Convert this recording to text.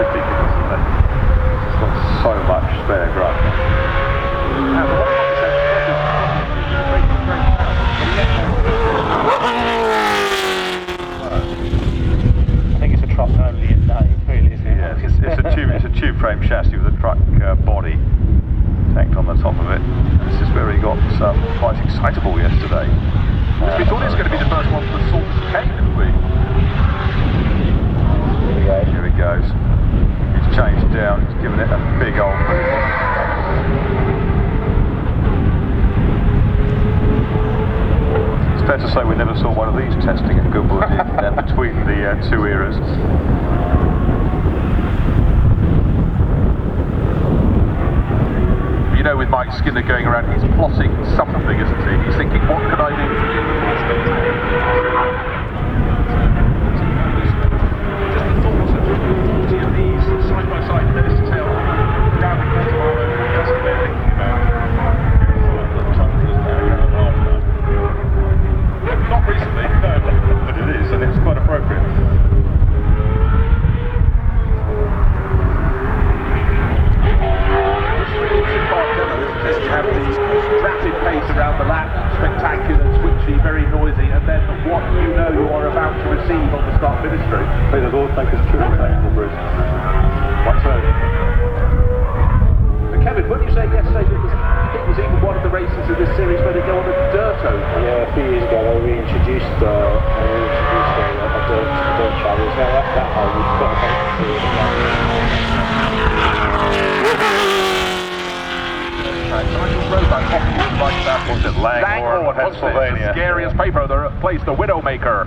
ridiculous, isn't it? It's got so much spare grub. I think it's a truck only in name, really, isn't it? Yeah, it's a tube frame chassis with a truck body tacked on the top of it. And this is where he got quite excitable yesterday. We thought he was going to be the first one to sort this cane, didn't we? Here he goes. He's changed down, he's given it a big old move. It's fair to say we never saw one of these testing at Goodwood in between the two eras. You know, with Mike Skinner going around, he's plotting something, isn't he? He's thinking, what can I do to get the more spectacular? Just the thought of 40 of these side by side, minutes to tail, down the quarter mile, that's what they're thinking about. The Tundras now, not recently, no, but it is, and it's quite appropriate. Have the rapid pace around the lap, spectacular, switchy, very noisy, and then what you know you are about to receive on the start-finish straight. I think the Lord take us true technical, Bruce. Right, so. Kevin, when you said yesterday that it was even one of the races in this series where they go on a dirt over? Yeah, a few years ago they reintroduced a dirt track. It's now that hole we've got Langhorne, Pennsylvania. The scariest paper, the place, the Widowmaker.